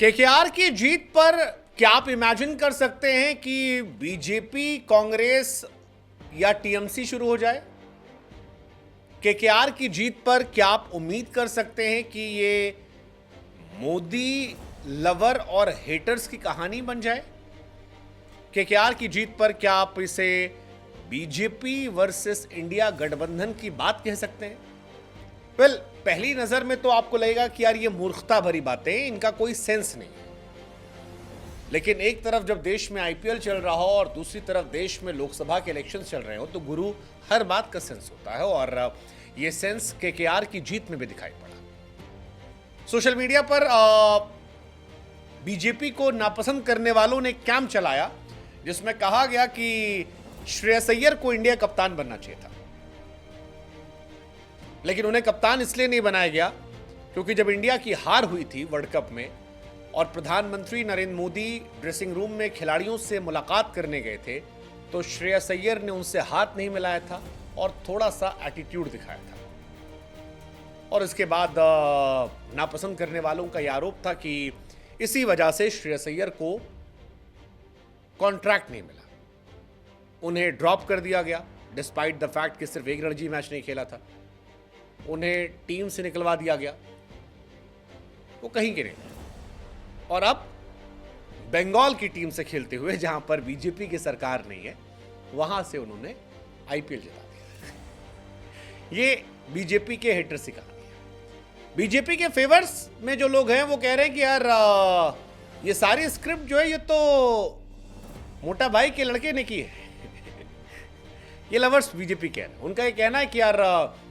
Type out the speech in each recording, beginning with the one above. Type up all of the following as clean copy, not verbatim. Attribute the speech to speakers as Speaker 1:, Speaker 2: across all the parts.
Speaker 1: KKR की जीत पर क्या आप इमेजिन कर सकते हैं कि बीजेपी, कांग्रेस या टीएमसी शुरू हो जाए? केकेआर की जीत पर क्या आप उम्मीद कर सकते हैं कि ये मोदी लवर और हेटर्स की कहानी बन जाए? केकेआर की जीत पर क्या आप इसे बीजेपी वर्सेस इंडिया गठबंधन की बात कह सकते हैं? वेल, पहली नजर में तो आपको लगेगा कि यार ये मूर्खता भरी बातें, इनका कोई सेंस नहीं है। लेकिन एक तरफ जब देश में आईपीएल चल रहा हो और दूसरी तरफ देश में लोकसभा के इलेक्शन चल रहे हो तो गुरु हर बात का सेंस होता है और ये सेंस केकेआर की जीत में भी दिखाई पड़ा। सोशल मीडिया पर बीजेपी को नापसंद करने वालों ने कैंप चलाया जिसमें कहा गया कि श्रेयस अय्यर को इंडिया कप्तान बनना चाहिए था, लेकिन उन्हें कप्तान इसलिए नहीं बनाया गया क्योंकि जब इंडिया की हार हुई थी वर्ल्ड कप में और प्रधानमंत्री नरेंद्र मोदी ड्रेसिंग रूम में खिलाड़ियों से मुलाकात करने गए थे तो श्रेयस अय्यर ने उनसे हाथ नहीं मिलाया था और थोड़ा सा एटीट्यूड दिखाया था। और इसके बाद नापसंद करने वालों का यह आरोप था कि इसी वजह से श्रेयस अय्यर को कॉन्ट्रैक्ट नहीं मिला, उन्हें ड्रॉप कर दिया गया डिस्पाइट द फैक्ट कि सिर्फ एक रणजी मैच नहीं खेला था, उन्हें टीम से निकलवा दिया गया, वो कहीं के नहीं। और अब बंगाल की टीम से खेलते हुए जहां पर बीजेपी की सरकार नहीं है वहां से उन्होंने आईपीएल जिता दिया। ये बीजेपी के हेटर्स की कहानी है। बीजेपी के फेवर्स में जो लोग हैं वो कह रहे हैं कि यार ये सारी स्क्रिप्ट जो है ये तो मोटा भाई के लड़के ने की है। ये लवर्स बीजेपी कह रहे हैं, उनका ये कहना है कि यार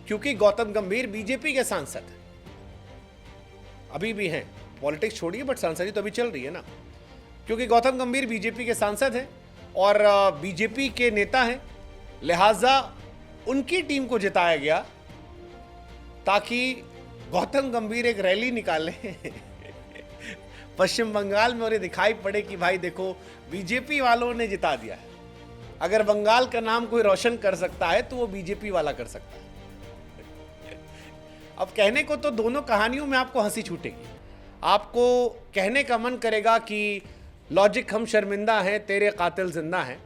Speaker 1: क्योंकि गौतम गंभीर बीजेपी के सांसद हैं, अभी भी हैं, पॉलिटिक्स छोड़िए बट सांसदी तो अभी चल रही है ना, क्योंकि गौतम गंभीर बीजेपी के सांसद हैं और बीजेपी के नेता हैं, लिहाजा उनकी टीम को जिताया गया ताकि गौतम गंभीर एक रैली निकाले पश्चिम बंगाल में और ये दिखाई पड़े कि भाई देखो बीजेपी वालों ने जिता दिया है। अगर बंगाल का नाम कोई रोशन कर सकता है तो वो बीजेपी वाला कर सकता है। अब कहने को तो दोनों कहानियों में आपको हंसी छूटेगी, आपको कहने का मन करेगा कि लॉजिक हम शर्मिंदा हैं, तेरे कातिल जिंदा हैं,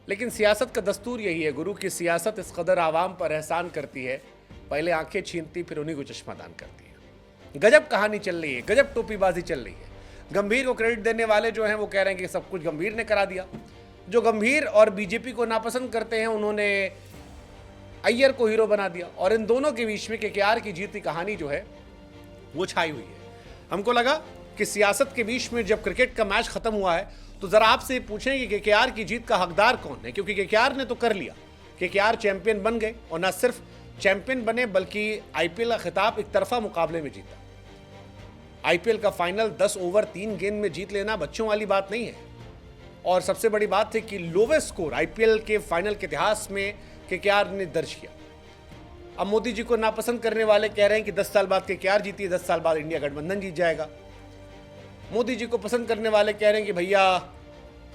Speaker 1: लेकिन सियासत का दस्तूर यही है गुरु की सियासत इस कदर आवाम पर एहसान करती है, पहले आंखें छीनती फिर उन्हीं को चश्मा दान करती है। गजब कहानी चल रही है, गजब टोपीबाजी चल रही है। गंभीर को क्रेडिट देने वाले जो हैं वो कह रहे हैं कि सब कुछ गंभीर ने करा दिया, जो गंभीर और बीजेपी को नापसंद करते हैं उन्होंने अय्यर को हीरो बना दिया और इन दोनों के बीच में केकेआर की जीत की कहानी जो है वो छाई हुई है। हमको लगा कि सियासत के बीच में जब क्रिकेट का मैच खत्म हुआ है तो जरा आपसे पूछें कि केकेआर की जीत का हकदार कौन है, क्योंकि केकेआर ने तो कर लिया, केकेआर चैंपियन बन गए और न सिर्फ चैंपियन बने बल्कि आईपीएल का खिताब एक तरफा मुकाबले में जीता। आईपीएल का फाइनल 10 ओवर 3 गेंद में जीत लेना बच्चों वाली बात नहीं है और सबसे बड़ी बात है कि लोवेस्ट स्कोर आईपीएल के फाइनल के इतिहास में केकेआर ने दर्ज किया। अब मोदी जी को नापसंद करने वाले कह रहे हैं कि 10 साल बाद केकेआर जीती है, 10 साल बाद इंडिया गठबंधन जीत जाएगा। मोदी जी को पसंद करने वाले कह रहे हैं कि भैया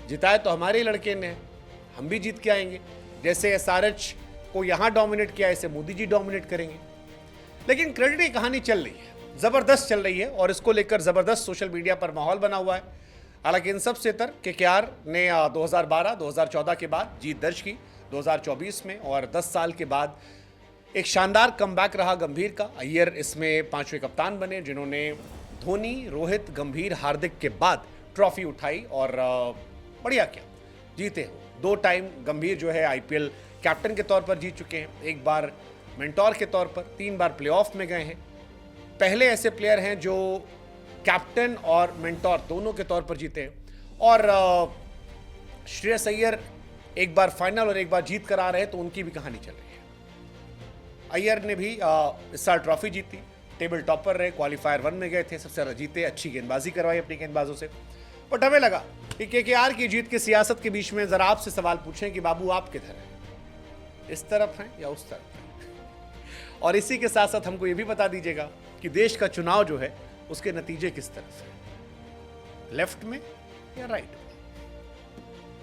Speaker 1: जिताए तो हमारे ही लड़के ने, हम भी जीत के आएंगे, जैसे एसआरएच को यहां डोमिनेट किया ऐसे मोदी जी डोमिनेट करेंगे। लेकिन क्रेडिट की कहानी चल रही है, जबरदस्त चल रही है और इसको लेकर जबरदस्त सोशल मीडिया पर माहौल बना हुआ है। हालांकि इन सब से तर केकेआर ने 2012-2014 के बाद जीत दर्ज की 2024 में और 10 साल के बाद एक शानदार कमबैक रहा गंभीर का। अय्यर इसमें 5वें कप्तान बने जिन्होंने धोनी, रोहित, गंभीर, हार्दिक के बाद ट्रॉफी उठाई और बढ़िया किया, जीते हो। 2 टाइम गंभीर जो है आईपीएल कैप्टन के तौर पर जीत चुके हैं, 1 बार मेंटोर के तौर पर, 3 बार प्लेऑफ में गए हैं। पहले ऐसे प्लेयर हैं जो कैप्टन और मेंटोर दोनों के तौर पर जीते हैं और श्रेयस अय्यर 1 बार फाइनल और 1 बार जीत कर आ रहे हैं तो उनकी भी कहानी चल रही है। अय्यर ने भी इस साल ट्रॉफी जीती, टेबल टॉपर रहे, क्वालिफायर 1 में गए थे, सबसे ज़्यादा जीते, अच्छी गेंदबाजी करवाई अपनी गेंदबाजों से। बट हमें लगा कि केकेआर की जीत की सियासत के बीच में ज़रा आपसे सवाल पूछें कि बाबू आप किधर हैं, इस तरफ हैं या उस तरफ हैं? और इसी के साथ साथ हमको ये भी बता दीजिएगा कि देश का चुनाव जो है उसके नतीजे किस तरफ है, लेफ्ट में या राइट में।